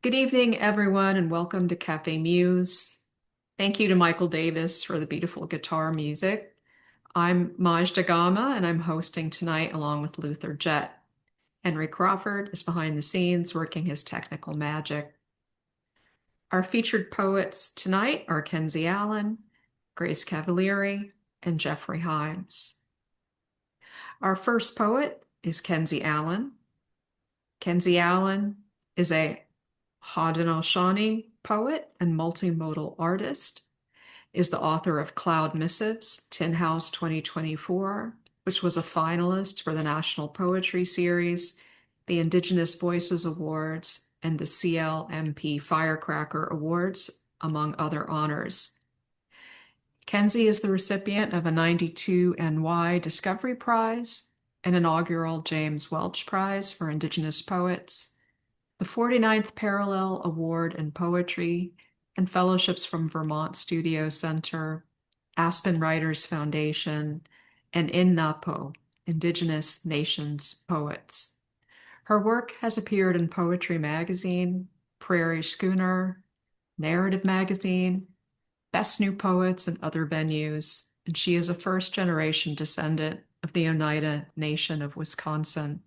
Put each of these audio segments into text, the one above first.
Good evening, everyone, and welcome to Café Muse. Thank you to Michael Davis for the beautiful guitar music. I'm Majda Gama, and I'm hosting tonight along with Luther Jett. Henry Crawford is behind the scenes working his technical magic. Our featured poets tonight are Kenzie Allen, Grace Cavalieri, and Geoffrey Himes. Our first poet is Kenzie Allen. Kenzie Allen is a Haudenosaunee poet and multimodal artist, is the author of Cloud Missives, Tin House 2024, which was a finalist for the National Poetry Series, the Indigenous Voices Awards, and the CLMP Firecracker Awards, among other honors. Kenzie is the recipient of a 92 NY Discovery Prize, an inaugural James Welch Prize for Indigenous Poets, the 49th Parallel Award in Poetry, and fellowships from Vermont Studio Center, Aspen Writers Foundation, and INNAPO, Indigenous Nations Poets. Her work has appeared in Poetry Magazine, Prairie Schooner, Narrative Magazine, Best New Poets, and other venues, and she is a first-generation descendant of the Oneida Nation of Wisconsin.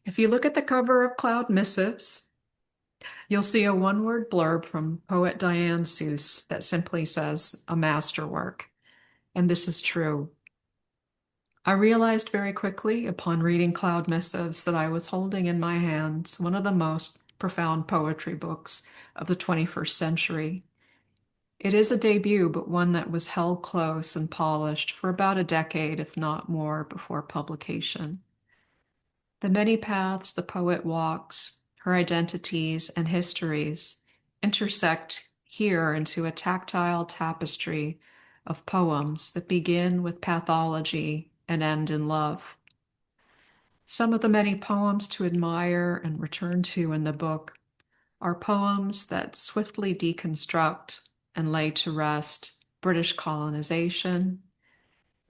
If you look at the cover of Cloud Missives, you'll see a one-word blurb from poet Diane Seuss that simply says, a masterwork. And this is true. I realized very quickly upon reading Cloud Missives that I was holding in my hands one of the most profound poetry books of the 21st century. It is a debut, but one that was held close and polished for about a decade, if not more, before publication. The many paths the poet walks, her identities and histories, intersect here into a tactile tapestry of poems that begin with pathology and end in love. Some of the many poems to admire and return to in the book are poems that swiftly deconstruct and lay to rest British colonization,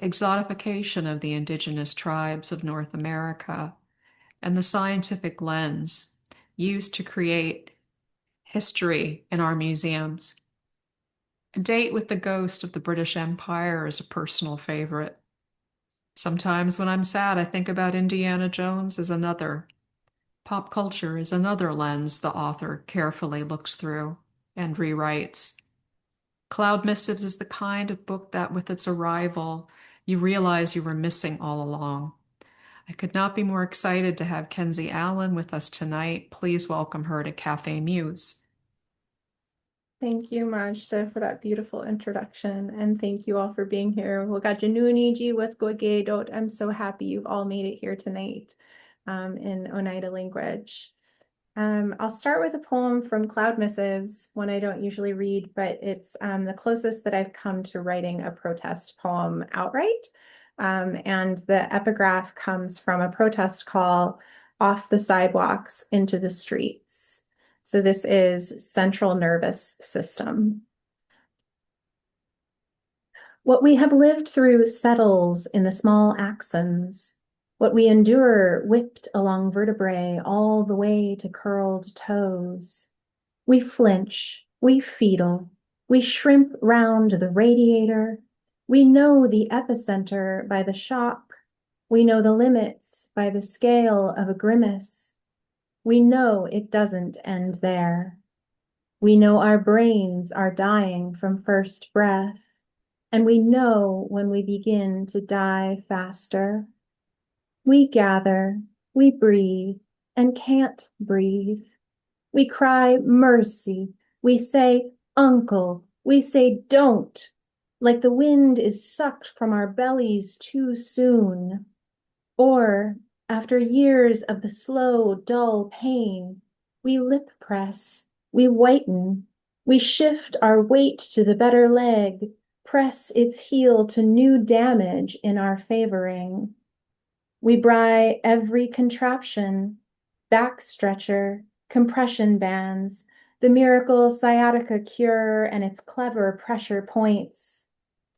exotification of the indigenous tribes of North America, and the scientific lens used to create history in our museums. A Date with the Ghost of the British Empire is a personal favorite. Sometimes when I'm sad, I think about Indiana Jones as another. Pop culture is another lens the author carefully looks through and rewrites. Cloud Missives is the kind of book that, with its arrival, you realize you were missing all along. I could not be more excited to have Kenzie Allen with us tonight. Please welcome her to Café Muse. Thank you, Majda, for that beautiful introduction. And thank you all for being here. I'm so happy you've all made it here tonight in Oneida language. I'll start with a poem from Cloud Missives, one I don't usually read, but it's the closest that I've come to writing a protest poem outright. And the epigraph comes from a protest call off the sidewalks into the streets. So this is central nervous system. What we have lived through settles in the small axons. What we endure whipped along vertebrae all the way to curled toes. We flinch, we fetal, we shrimp round the radiator. We know the epicenter by the shock. We know the limits by the scale of a grimace. We know it doesn't end there. We know our brains are dying from first breath, and we know when we begin to die faster. We gather, we breathe, and can't breathe. We cry mercy. We say uncle. We say don't, like the wind is sucked from our bellies too soon. Or, after years of the slow, dull pain, we lip press, we whiten, we shift our weight to the better leg, press its heel to new damage in our favoring. We bry every contraption, back stretcher, compression bands, the miracle sciatica cure and its clever pressure points.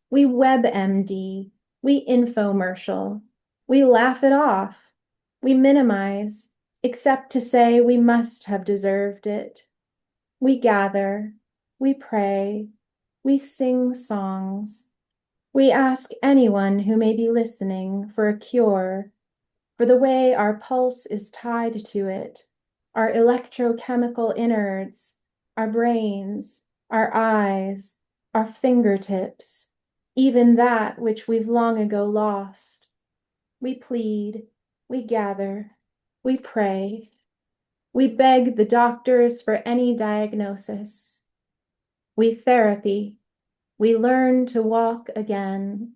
We WebMD, we infomercial, we laugh it off, we minimize, except to say we must have deserved it. We gather, we pray, we sing songs. We ask anyone who may be listening for a cure, for the way our pulse is tied to it, our electrochemical innards, our brains, our eyes, our fingertips, even that which we've long ago lost. We plead, we gather, we pray, we beg the doctors for any diagnosis. We therapy, we learn to walk again.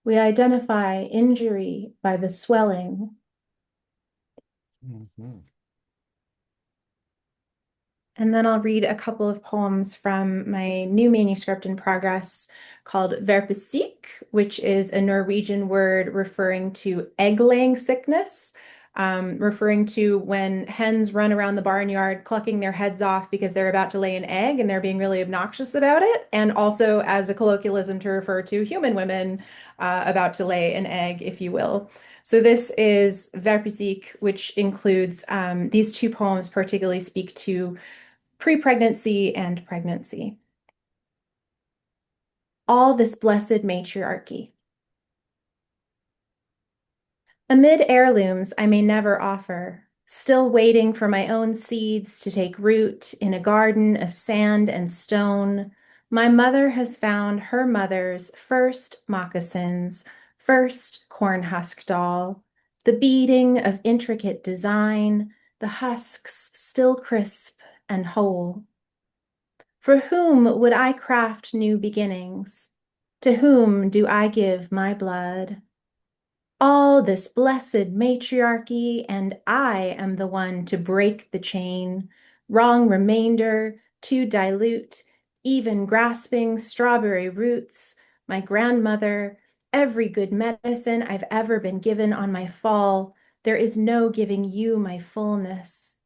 We identify injury by the swelling. Mhm. And then I'll read a couple of poems from my new manuscript in progress called Verpesyk, which is a Norwegian word referring to egg-laying sickness, referring to when hens run around the barnyard clucking their heads off because they're about to lay an egg and they're being really obnoxious about it, and also as a colloquialism to refer to human women about to lay an egg, if you will. So this is Verpesyk, which includes these two poems particularly speak to pre-pregnancy and pregnancy. All this blessed matriarchy. Amid heirlooms I may never offer, still waiting for my own seeds to take root in a garden of sand and stone, my mother has found her mother's first moccasins, first corn husk doll, the beading of intricate design, the husks still crisp and whole. For whom would I craft new beginnings? To whom do I give my blood? All this blessed matriarchy, and I am the one to break the chain. Wrong remainder, too dilute, even grasping strawberry roots. My grandmother, every good medicine I've ever been given on my fall. There is no giving you my fullness.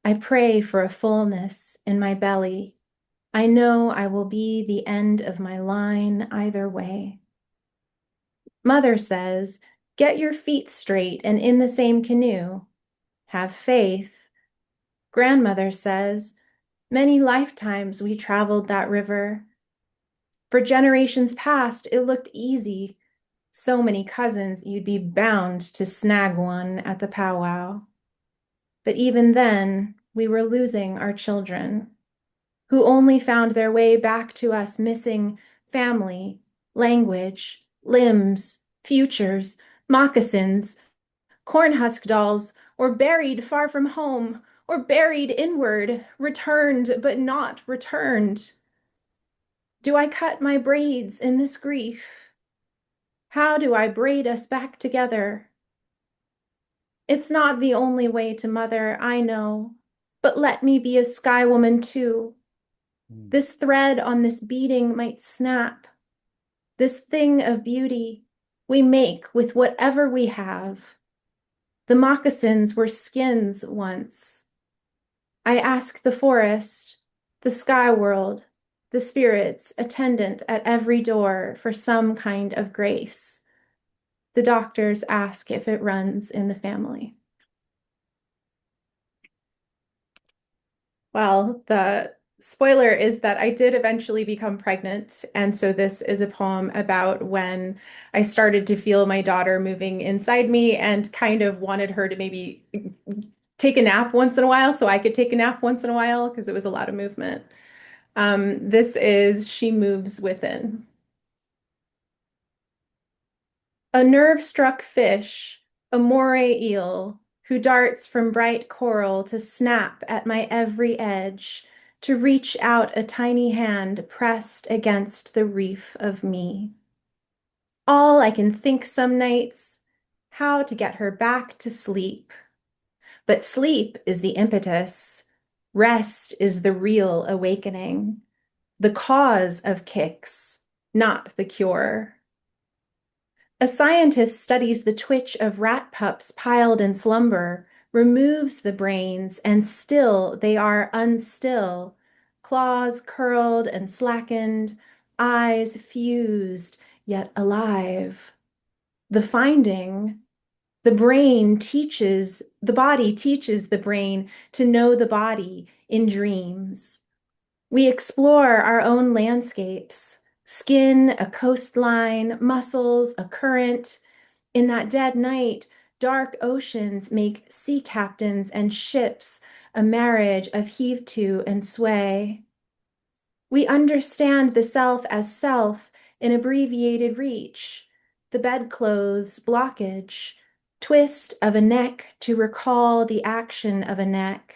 I pray for a fullness in my belly. I know I will be the end of my line either way. Mother says, get your feet straight and in the same canoe. Have faith. Grandmother says, many lifetimes we traveled that river. For generations past, it looked easy. So many cousins, you'd be bound to snag one at the powwow. But even then, we were losing our children, who only found their way back to us missing family, language, limbs, futures, moccasins, cornhusk dolls, or buried far from home, or buried inward, returned but not returned. Do I cut my braids in this grief? How do I braid us back together? It's not the only way to mother, I know, but let me be a sky woman too. Mm. This thread on this beading might snap. This thing of beauty we make with whatever we have. The moccasins were skins once. I ask the forest, the sky world, the spirits attendant at every door for some kind of grace. The doctors ask if it runs in the family. Well, the spoiler is that I did eventually become pregnant. And so this is a poem about when I started to feel my daughter moving inside me and kind of wanted her to maybe take a nap once in a while so I could take a nap once in a while because it was a lot of movement. This is She Moves Within. A nerve-struck fish, a moray eel, who darts from bright coral to snap at my every edge, to reach out a tiny hand pressed against the reef of me. All I can think some nights, how to get her back to sleep. But sleep is the impetus. Rest is the real awakening, the cause of kicks, not the cure. A scientist studies the twitch of rat pups piled in slumber, removes the brains, and still they are unstill, claws curled and slackened, eyes fused, yet alive. The finding, The body teaches the brain to know the body in dreams. We explore our own landscapes, skin, a coastline, muscles, a current. In that dead night, dark oceans make sea captains and ships a marriage of heave to and sway. We understand the self as self in abbreviated reach, the bedclothes blockage, twist of a neck to recall the action of a neck.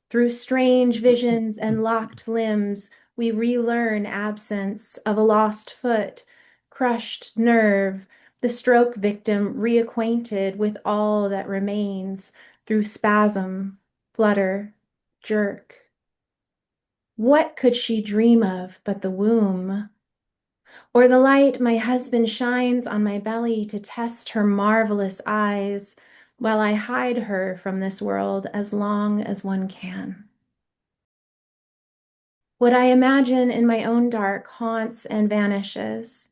Through strange visions and locked limbs, we relearn absence of a lost foot, crushed nerve, the stroke victim reacquainted with all that remains through spasm, flutter, jerk. What could she dream of but the womb? Or the light my husband shines on my belly to test her marvelous eyes while I hide her from this world as long as one can. What I imagine in my own dark haunts and vanishes.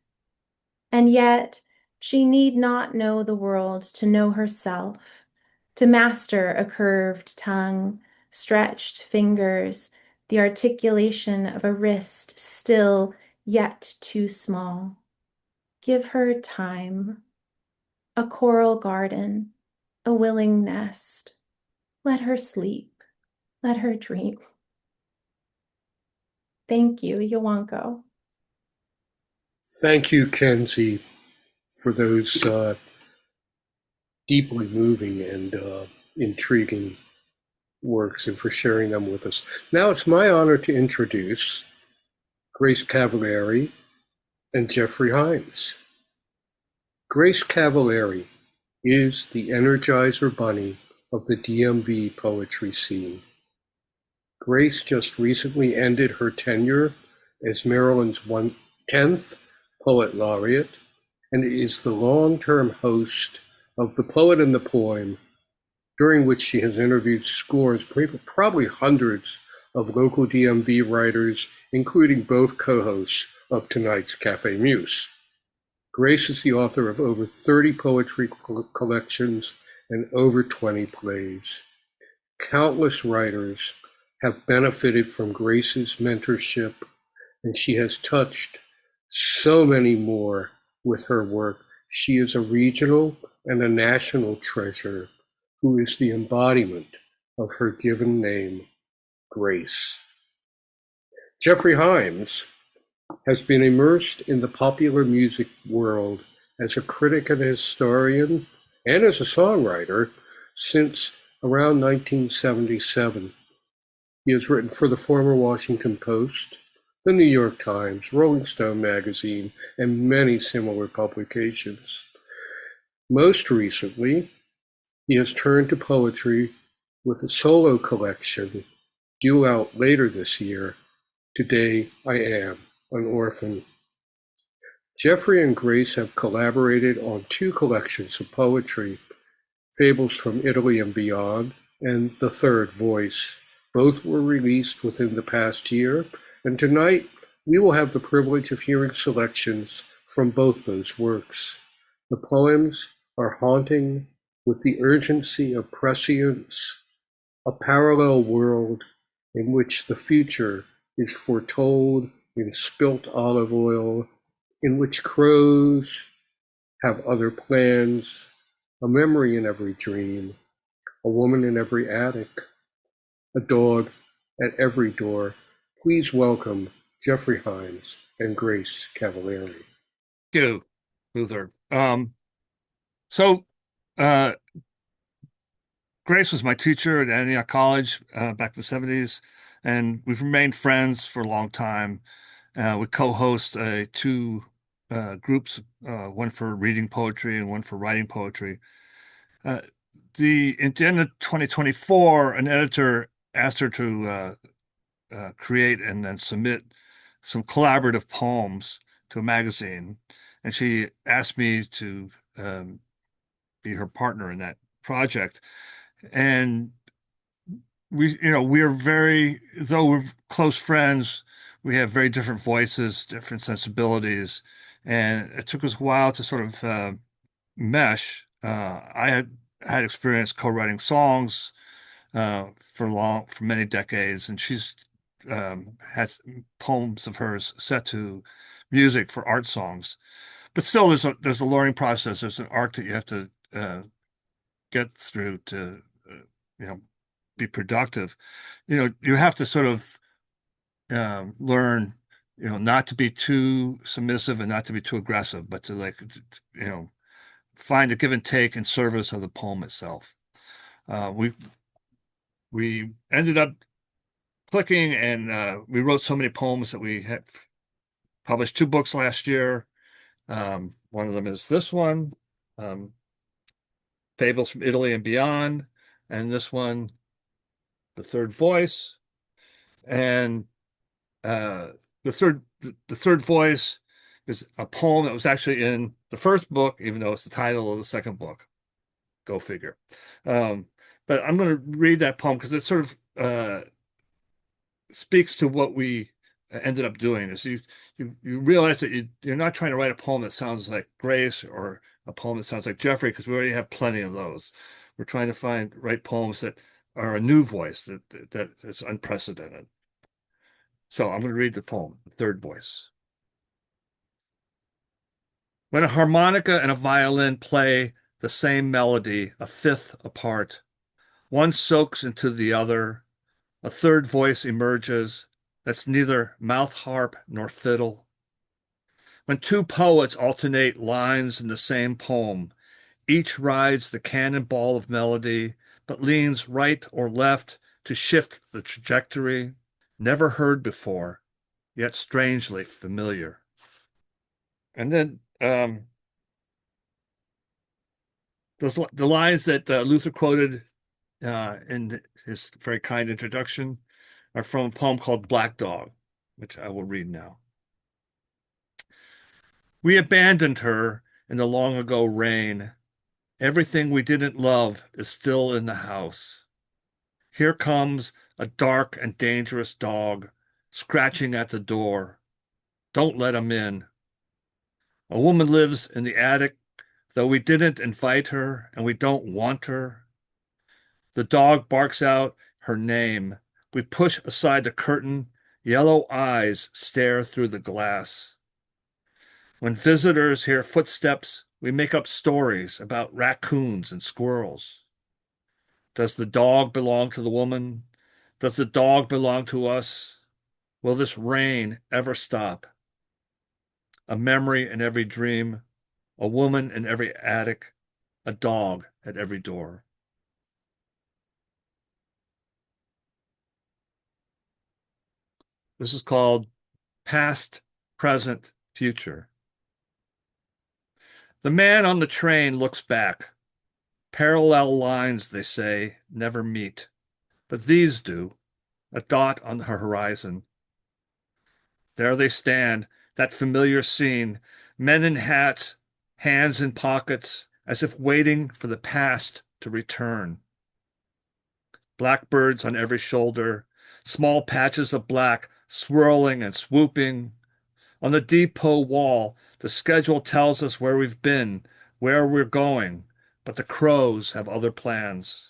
And yet, she need not know the world to know herself, to master a curved tongue, stretched fingers, the articulation of a wrist still yet too small. Give her time, a coral garden, a willing nest. Let her sleep, let her dream. Thank you, Yowanko. Thank you, Kenzie, for those deeply moving and intriguing works and for sharing them with us. Now it's my honor to introduce Grace Cavalieri and Geoffrey Himes. Grace Cavalieri is the Energizer Bunny of the DMV poetry scene. Grace just recently ended her tenure as Maryland's 10th Poet Laureate and is the long-term host of The Poet and the Poem, during which she has interviewed scores, probably hundreds of local DMV writers, including both co-hosts of tonight's Café Muse. Grace is the author of over 30 poetry collections and over 20 plays. Countless writers have benefited from Grace's mentorship, and she has touched so many more with her work. She is a regional and a national treasure who is the embodiment of her given name, Grace. Geoffrey Himes has been immersed in the popular music world as a critic and a historian and as a songwriter since around 1977. He has written for the former Washington Post, the New York Times, Rolling Stone magazine, and many similar publications. Most recently, he has turned to poetry with a solo collection due out later this year, Today I Am an Orphan. Geoffrey and Grace have collaborated on 2 collections of poetry, Fables from Italy and Beyond, and The Third Voice. Both were released within the past year, and tonight we will have the privilege of hearing selections from both those works. The poems are haunting with the urgency of prescience, a parallel world in which the future is foretold in spilt olive oil, in which crows have other plans, a memory in every dream, a woman in every attic, a dog at every door. Please welcome Geoffrey Himes and Grace Cavalieri. Thank you, Luther. So, uh, Grace was my teacher at Antioch College back in the 70s, and we've remained friends for a long time. We co-host 2 groups, one for reading poetry and one for writing poetry. At the end of 2024, an editor asked her to create and then submit some collaborative poems to a magazine, and she asked me to be her partner in that project. And we're very, though we're close friends, we have very different voices, different sensibilities, and it took us a while to sort of mesh. I had experience co-writing songs for many decades, and she's has poems of hers set to music for art songs. But still, there's a learning process. There's an art that you have to get through to uh, you know be productive. You have to sort of learn, not to be too submissive and not to be too aggressive, but to find a give and take in service of the poem itself. We ended up clicking, and we wrote so many poems that we had published 2 books last year. One of them is this one, um, Fables from Italy and Beyond, and this one, The Third Voice. And uh, the third voice is a poem that was actually in the first book, even though it's the title of the second book. Go figure. Um, but I'm going to read that poem because it sort of speaks to what we ended up doing. Is you realize that you're not trying to write a poem that sounds like Grace or a poem that sounds like Geoffrey, because we already have plenty of those. We're trying to write poems that are a new voice that is unprecedented. So I'm going to read the poem, The Third Voice. When a harmonica and a violin play the same melody, a fifth apart, one soaks into the other, a third voice emerges that's neither mouth harp nor fiddle. When two poets alternate lines in the same poem, each rides the cannonball of melody, but leans right or left to shift the trajectory, never heard before, yet strangely familiar. And then the lines that Luther quoted in his very kind introduction are from a poem called Black Dog, which I will read now. We abandoned her in the long ago rain. Everything we didn't love is still in the house. Here comes a dark and dangerous dog, scratching at the door. Don't let him in. A woman lives in the attic, though we didn't invite her and we don't want her. The dog barks out her name. We push aside the curtain. Yellow eyes stare through the glass. When visitors hear footsteps, we make up stories about raccoons and squirrels. Does the dog belong to the woman? Does the dog belong to us? Will this rain ever stop? A memory in every dream, a woman in every attic, a dog at every door. This is called Past, Present, Future. The man on the train looks back. Parallel lines, they say, never meet. But these do, a dot on the horizon. There they stand, that familiar scene, men in hats, hands in pockets, as if waiting for the past to return. Blackbirds on every shoulder, small patches of black swirling and swooping. On the depot wall, the schedule tells us where we've been, where we're going, but the crows have other plans.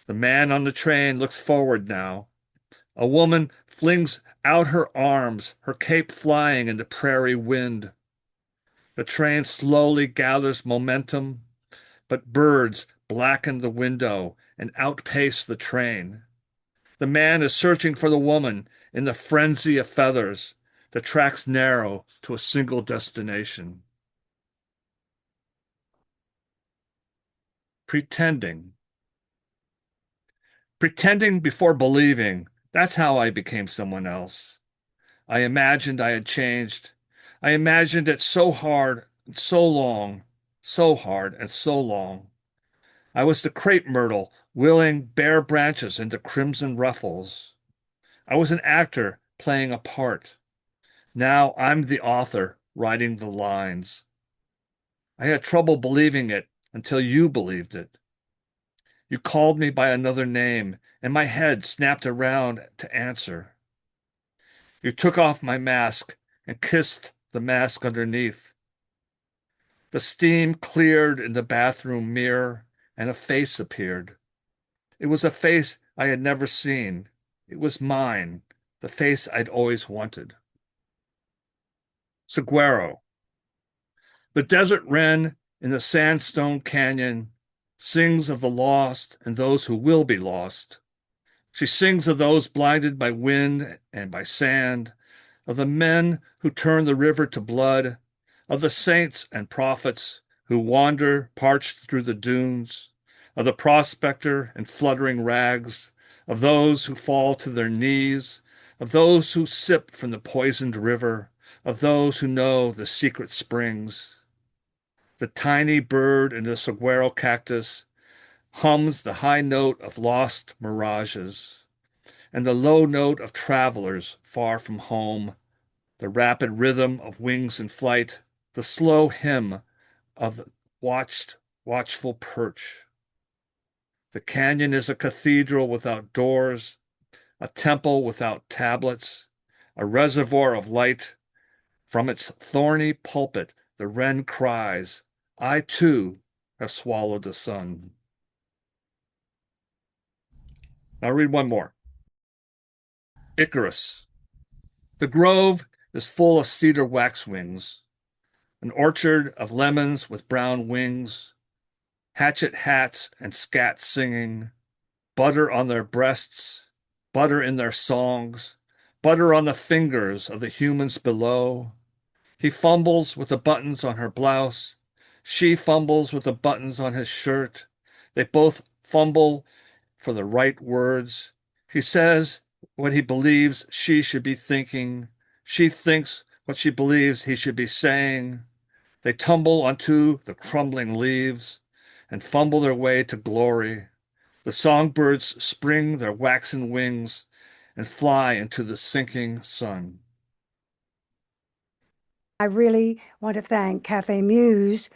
The man on the train looks forward now. A woman flings out her arms, her cape flying in the prairie wind. The train slowly gathers momentum, but birds blacken the window and outpace the train. The man is searching for the woman in the frenzy of feathers. The tracks narrow to a single destination. Pretending. Pretending before believing. That's how I became someone else. I imagined I had changed. I imagined it so hard and so long, so hard and so long. I was the crepe myrtle, willing bare branches into crimson ruffles. I was an actor playing a part. Now I'm the author writing the lines. I had trouble believing it until you believed it. You called me by another name, and my head snapped around to answer. You took off my mask and kissed the mask underneath. The steam cleared in the bathroom mirror, and a face appeared. It was a face I had never seen. It was mine, the face I'd always wanted. Saguaro. The desert wren in the sandstone canyon sings of the lost and those who will be lost. She sings of those blinded by wind and by sand, of the men who turn the river to blood, of the saints and prophets who wander parched through the dunes, of the prospector in fluttering rags, of those who fall to their knees, of those who sip from the poisoned river, of those who know the secret springs. The tiny bird in the saguaro cactus hums the high note of lost mirages, and the low note of travelers far from home, the rapid rhythm of wings in flight, the slow hymn of the watchful perch. The canyon is a cathedral without doors, a temple without tablets, a reservoir of light. From its thorny pulpit, the wren cries, I too have swallowed the sun. Now read one more. Icarus. The grove is full of cedar waxwings, an orchard of lemons with brown wings, hatchet hats and scat singing, butter on their breasts, butter in their songs, butter on the fingers of the humans below. He fumbles with the buttons on her blouse. She fumbles with the buttons on his shirt. They both fumble for the right words. He says what he believes she should be thinking. She thinks what she believes he should be saying. They tumble onto the crumbling leaves and fumble their way to glory. The songbirds spring their waxen wings and fly into the sinking sun. I really want to thank Café Muse,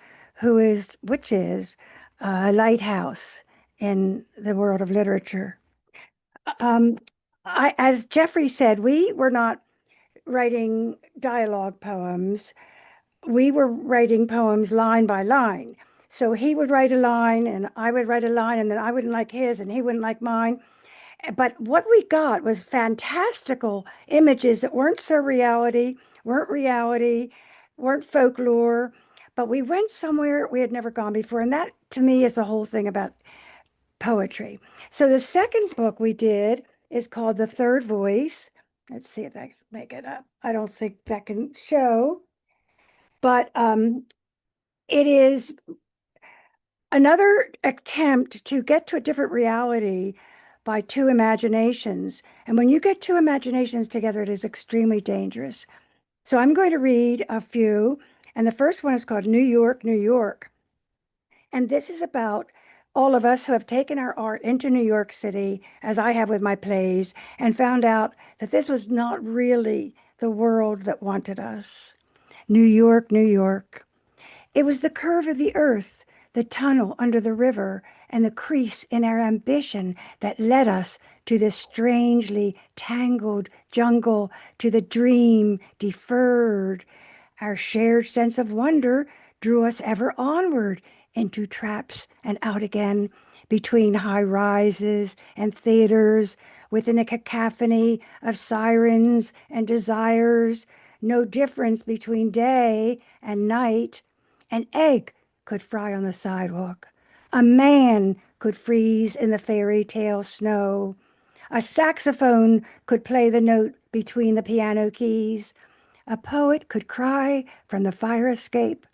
which is a lighthouse in the world of literature. As Geoffrey said, we were not writing dialogue poems. We were writing poems line by line. So he would write a line and I would write a line, and then I wouldn't like his and he wouldn't like mine. But what we got was fantastical images that weren't reality, weren't folklore, but we went somewhere we had never gone before. And that, to me, is the whole thing about poetry. So the second book we did is called The Third Voice. Let's see if I can make it up. I don't think that can show. But it is another attempt to get to a different reality by two imaginations. And when you get two imaginations together, it is extremely dangerous. So I'm going to read a few. And the first one is called New York, New York. And this is about all of us who have taken our art into New York City, as I have with my plays, and found out that this was not really the world that wanted us. New York, New York. It was the curve of the earth, the tunnel under the river, and the crease in our ambition that led us to this strangely tangled jungle, to the dream deferred. Our shared sense of wonder drew us ever onward into traps and out again, between high rises and theaters, within a cacophony of sirens and desires, no difference between day and night. An egg could fry on the sidewalk. A man could freeze in the fairy tale snow. A saxophone could play the note between the piano keys. A poet could cry from the fire escape.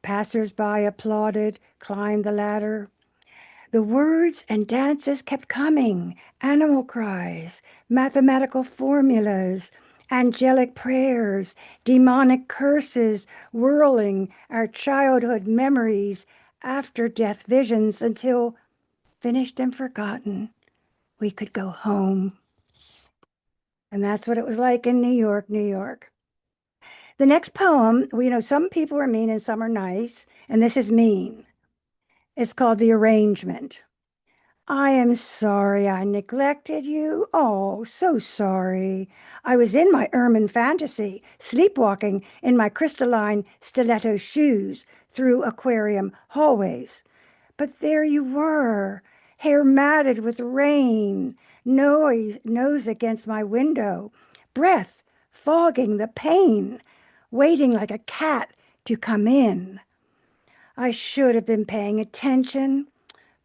Passers-by applauded, climbed the ladder. The words and dances kept coming, animal cries, mathematical formulas, angelic prayers, demonic curses, whirling our childhood memories, after-death visions, until, finished and forgotten, we could go home. And that's what it was like in New York, New York. The next poem, some people are mean and some are nice, and this is mean. It's called The Arrangement. I am sorry I neglected you. Oh, so sorry. I was in my ermine fantasy, sleepwalking in my crystalline stiletto shoes through aquarium hallways. But there you were, hair matted with rain, nose against my window, breath fogging the pane, waiting like a cat to come in. I should have been paying attention,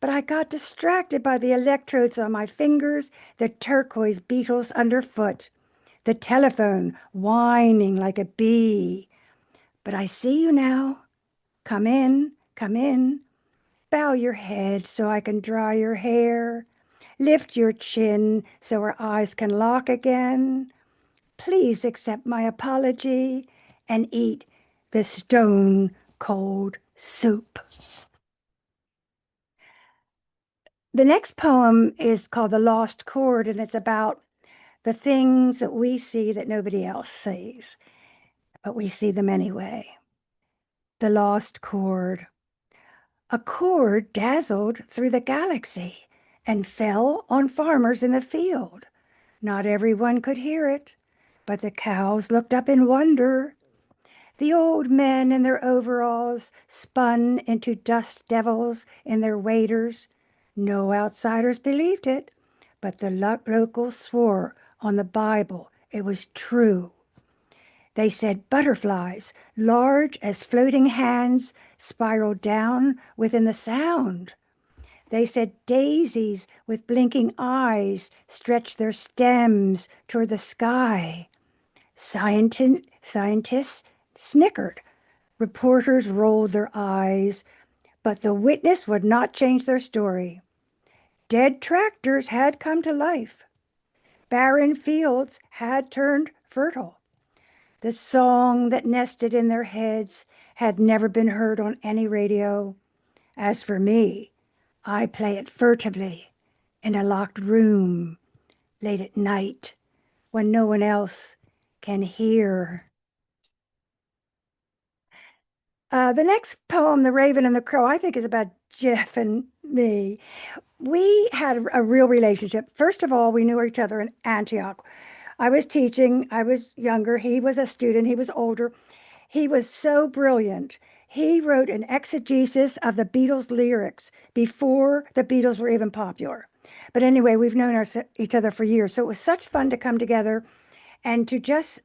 but I got distracted by the electrodes on my fingers, the turquoise beetles underfoot, the telephone whining like a bee. But I see you now. Come in, come in. Bow your head so I can dry your hair. Lift your chin so our eyes can lock again. Please accept my apology and eat the stone cold soup. The next poem is called The Lost Chord, and it's about the things that we see that nobody else sees, but we see them anyway. The Lost Chord. A chord dazzled through the galaxy and fell on farmers in the field. Not everyone could hear it, but the cows looked up in wonder. The old men in their overalls spun into dust devils in their waders. No outsiders believed it, but the locals swore on the Bible it was true. They said butterflies, large as floating hands, spiraled down within the sound. They said daisies with blinking eyes stretched their stems toward the sky. Scientists snickered. Reporters rolled their eyes, but the witness would not change their story. Dead tractors had come to life. Barren fields had turned fertile. The song that nested in their heads had never been heard on any radio. As for me, I play it furtively in a locked room late at night when no one else can hear. The next poem, The Raven and the Crow, I think is about Jeff and me. We had a real relationship. First of all, we knew each other in Antioch. I was teaching, I was younger, he was a student, he was older. He was so brilliant. He wrote an exegesis of the Beatles lyrics before the Beatles were even popular. But anyway, we've known each other for years. So it was such fun to come together and to just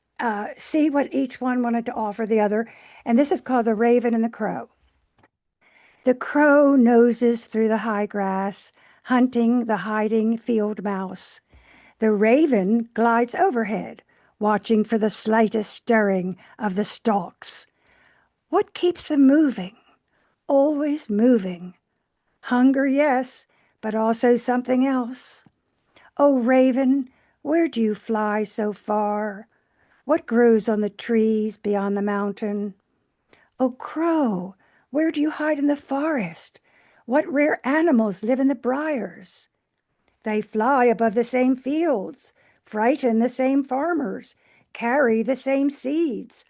see what each one wanted to offer the other. And this is called The Raven and the Crow. The crow noses through the high grass, hunting the hiding field mouse. The raven glides overhead, watching for the slightest stirring of the stalks. What keeps them moving? Always moving. Hunger, yes, but also something else. Oh, raven, where do you fly so far? What grows on the trees beyond the mountain? Oh, crow, where do you hide in the forest? What rare animals live in the briars? They fly above the same fields, frighten the same farmers, carry the same seeds.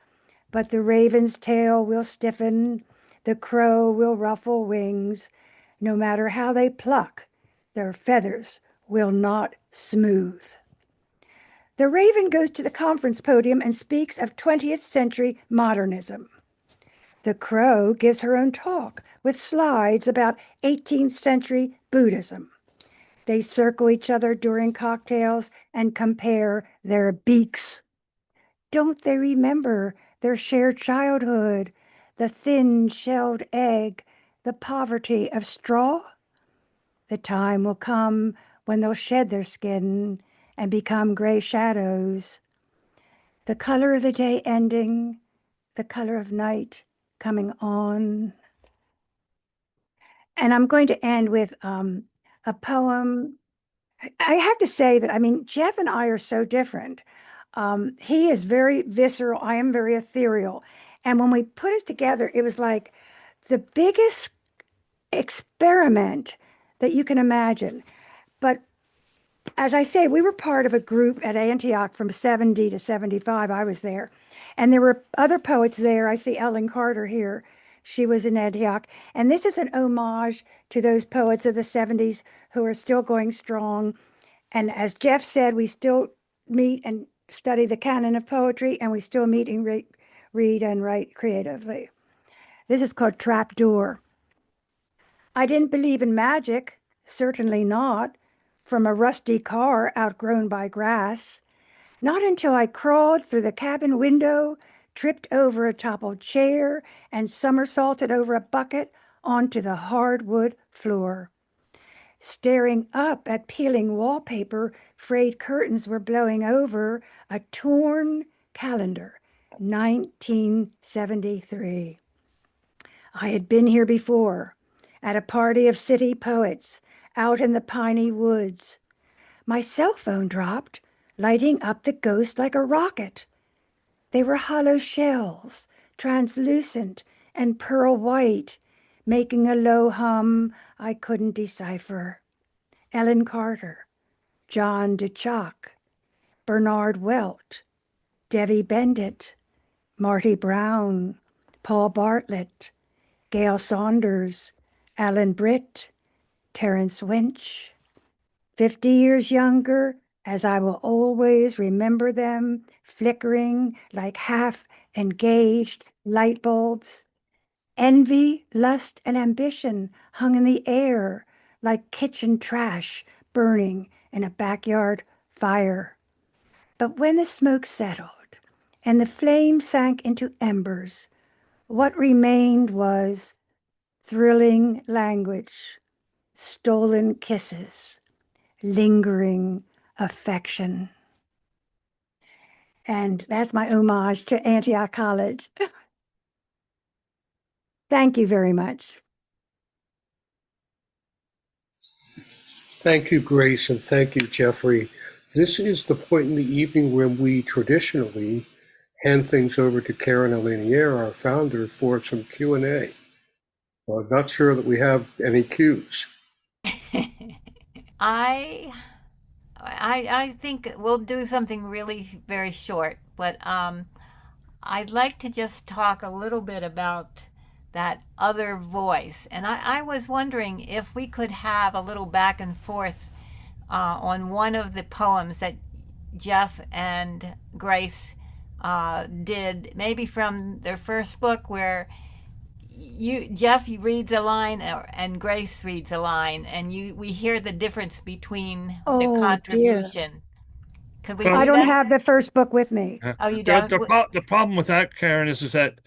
But the raven's tail will stiffen, the crow will ruffle wings. No matter how they pluck, their feathers will not smooth. The raven goes to the conference podium and speaks of 20th century modernism. The crow gives her own talk with slides about 18th century Buddhism. They circle each other during cocktails and compare their beaks. Don't they remember their shared childhood, the thin-shelled egg, the poverty of straw? The time will come when they'll shed their skin and become gray shadows. The color of the day ending, the color of night coming on. And I'm going to end with a poem. I have to say that, I mean, Jeff and I are so different. He is very visceral. I am very ethereal. And when we put us together, it was like the biggest experiment that you can imagine. But as I say, we were part of a group at Antioch from 70 to 75. I was there. And there were other poets there. I see Ellen Carter here She was in Antioch. And this is an homage to those poets of the 70s who are still going strong. And as Jeff said, we still meet and study the canon of poetry, and we still meet and read and write creatively. This is called Trapdoor. I didn't believe in magic, certainly not, from a rusty car outgrown by grass. Not until I crawled through the cabin window, tripped over a toppled chair, and somersaulted over a bucket onto the hardwood floor. Staring up at peeling wallpaper, frayed curtains were blowing over a torn calendar, 1973. I had been here before, at a party of city poets, out in the piney woods. My cell phone dropped, lighting up the ghost like a rocket. They were hollow shells, translucent and pearl white, making a low hum I couldn't decipher. Ellen Carter, John DeChalk, Bernard Welt, Debbie Bendit, Marty Brown, Paul Bartlett, Gail Saunders, Alan Britt, Terence Winch. 50 years younger, as I will always remember them, flickering like half-engaged light bulbs. Envy, lust, and ambition hung in the air like kitchen trash burning in a backyard fire. But when the smoke settled and the flame sank into embers, what remained was thrilling language, stolen kisses, lingering affection. And that's my homage to Antioch College. Thank you very much. Thank you, Grace, and thank you, Geoffrey. This is the point in the evening when we traditionally hand things over to Karen Alinier, our founder, for some Q&A. Well, I'm not sure that we have any cues. I think we'll do something really very short, but I'd like to just talk a little bit about that other voice. And I was wondering if we could have a little back and forth on one of the poems that Jeff and Grace did, maybe from their first book, where Jeff reads a line and Grace reads a line, and we hear the difference between the Oh, dear. contribution. Could we Well, do I don't that? have the first book with me. Oh, you The, don't? the problem with that, Karen, is that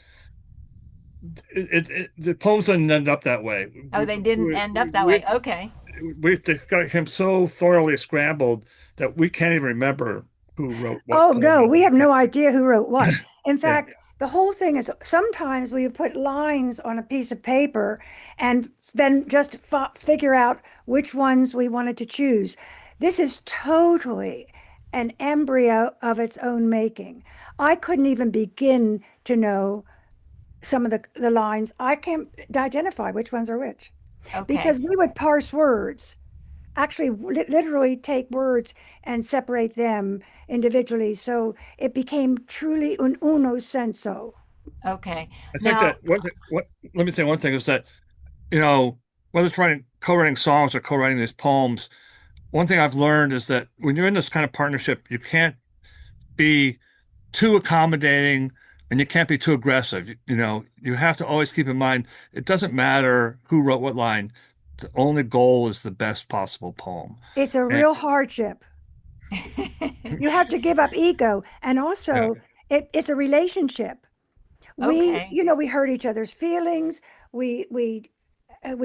the poems didn't end up that way. Oh, they didn't end up that way. Okay. We've got him so thoroughly scrambled that we can't even remember who wrote what Oh, poem. no, we have no idea who wrote what. In Yeah. fact, the whole thing is sometimes we would put lines on a piece of paper and then just figure out which ones we wanted to choose. This is totally an embryo of its own making. I couldn't even begin to know some of the lines. I can't identify which ones are which because Okay. we would parse words, actually literally take words and separate them individually. So it became truly un uno senso. Okay. I think Now, that let me say one thing is that, whether it's co-writing songs or co-writing these poems, one thing I've learned is that when you're in this kind of partnership, you can't be too accommodating and you can't be too aggressive. You have to always keep in mind, it doesn't matter who wrote what line. The only goal is the best possible poem. It's a And real hardship. You have to give up ego. And yeah, also, it's a relationship. okay. We hurt each other's feelings. We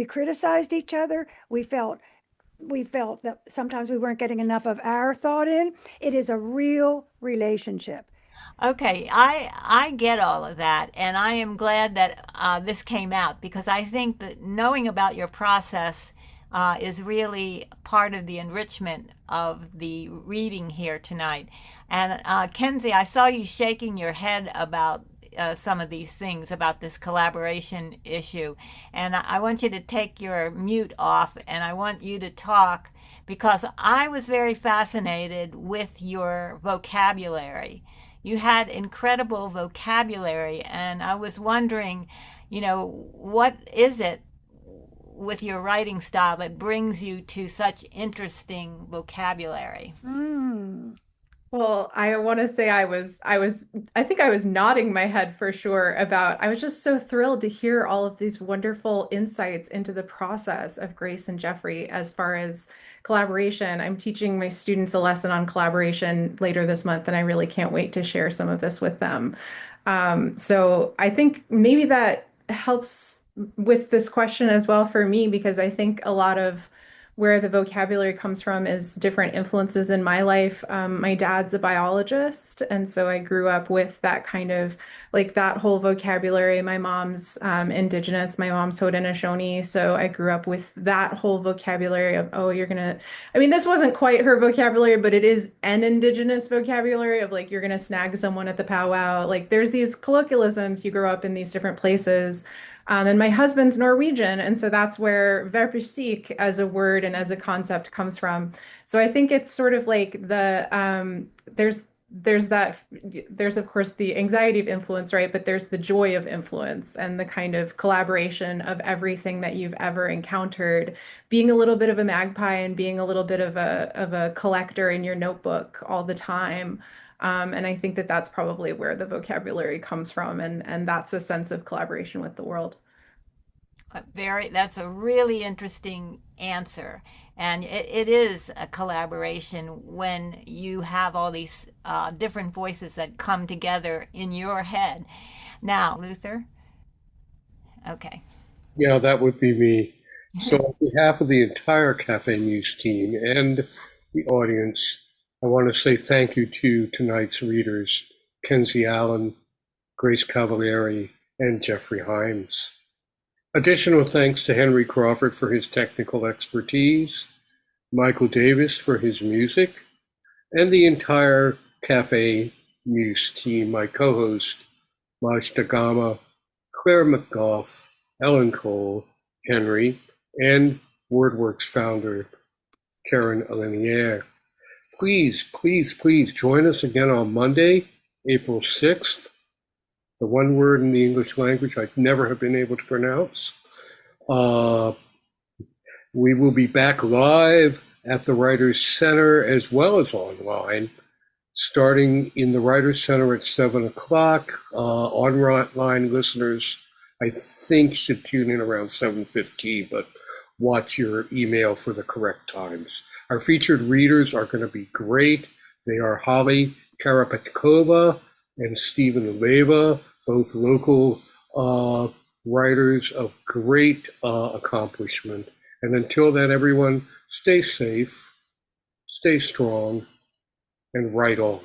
criticized each other. We felt that sometimes we weren't getting enough of our thought in. It is a real relationship. Okay, I get all of that, and I am glad that this came out because I think that knowing about your process is really part of the enrichment of the reading here tonight. And Kenzie, I saw you shaking your head about some of these things about this collaboration issue, and I want you to take your mute off, and I want you to talk because I was very fascinated with your vocabulary. You had incredible vocabulary, and I was wondering, what is it with your writing style that brings you to such interesting vocabulary? Well, I want to say I think I was nodding my head for sure about, I was just so thrilled to hear all of these wonderful insights into the process of Grace and Geoffrey as far as collaboration. I'm teaching my students a lesson on collaboration later this month, and I really can't wait to share some of this with them. So I think maybe that helps with this question as well for me, because I think a lot of where the vocabulary comes from is different influences in my life. My dad's a biologist, and so I grew up with that kind of like that whole vocabulary. My mom's indigenous, my mom's Haudenosaunee, so I grew up with that whole vocabulary of, oh, you're gonna, I mean, this wasn't quite her vocabulary, but it is an indigenous vocabulary of like, you're gonna snag someone at the powwow. Like, there's these colloquialisms, you grow up in these different places. And my husband's Norwegian, and so that's where verpesik as a word and as a concept comes from. So I think it's sort of like there's that there's of course the anxiety of influence, right? But there's the joy of influence and the kind of collaboration of everything that you've ever encountered, being a little bit of a magpie and being a little bit of a collector in your notebook all the time. And I think that that's probably where the vocabulary comes from, and that's a sense of collaboration with the world. That's a really interesting answer. And it is a collaboration when you have all these different voices that come together in your head. Now, Luther? Okay. Yeah, that would be me. So on behalf of the entire Cafe Muse team and the audience, I want to say thank you to tonight's readers, Kenzie Allen, Grace Cavalieri, and Geoffrey Himes. Additional thanks to Henry Crawford for his technical expertise, Michael Davis for his music, and the entire Cafe Muse team, my co-host, Maj Dagama, Claire McGough, Ellen Cole, Henry, and WordWorks founder, Karen Alinier. Please, please, please join us again on Monday, April 6th. The one word in the English language I'd never have been able to pronounce. We will be back live at the Writers Center as well as online, starting in the Writers Center at 7 o'clock. Online listeners, I think, should tune in around 7:15, but watch your email for the correct times. Our featured readers are going to be great. They are Holly Karapetkova and Stephen Leva, both local writers of great accomplishment. And until then, everyone, stay safe, stay strong, and write on.